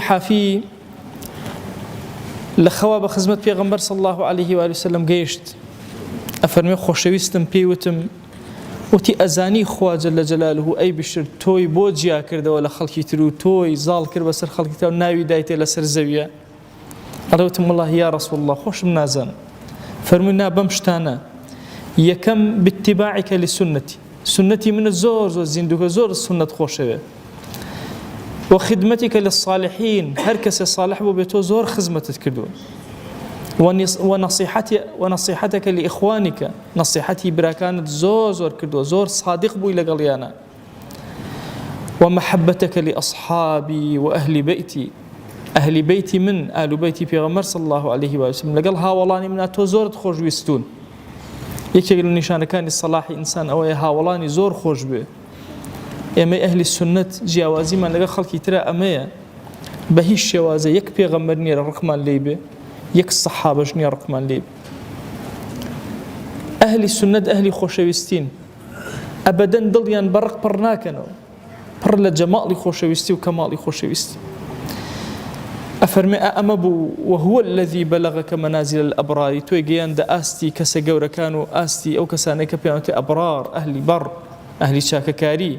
حافي لخوا بخدمة پیغمبر صلى الله عليه وآله وسلم گەیشت ئەفەرمێ خۆشەویستم پێیوتم وتی ئەزانی خوا جل جلاله ئەی بشر تۆی بۆ جیا کردەوە لە خەڵکی تر و تۆی زاڵ کرد بەسەر خەڵکی تر و ناوی دایتێ لەسەر زەویە ئەڵێوتم والله یا رسول الله خۆشم نازانم فەرمووی نا بەم شتانە یەکەم باتباعك لسنتي سنتي من زۆر زۆر زیندووکە زۆر سنت خۆشەوێ وخدمتك للصالحين هر کس صالح بو بتو زور خدمتت كردو ونصيحتك لإخوانك نصيحتي براكانت زور كردو زور صادق بو لقليانا ومحبتك لأصحابي وأهل بيتي أهل بيتي من آل بيتي في غمر صلى الله عليه وسلم لقل هاولاني من أتو زور تخرج ويستون يكي قلو نشان كان الصلاح إنسان أو هاولاني زور خوش به ئێمە ئەهلی سنت جیاوازیمان لەگەڵ خەڵکی ترە ئەمەیە بە هیچ شێوازە یەک پێغەمبەر نییە ڕقمان لێ بێ یەک سەحابەش نییە ڕقمان لێ بێ ئەهلی سنت ئەهلی خۆشەویستین ئەبەدەن دڵیان بەڕق پڕ ناکەنەوە پڕ لە جەماڵی خۆشەویستی و کەماڵی خۆشەویستی ئەفەرمێ ئەمە بوو وهو الذي بلغك منازل الأبرار تۆی گەیاندە ئاستی کەسە گەورەکان و ئاستی ئەو کەسانەی کە پێیانوتێ ئەبرار ئەهلی بەڕ ئەهلی چاکەکاری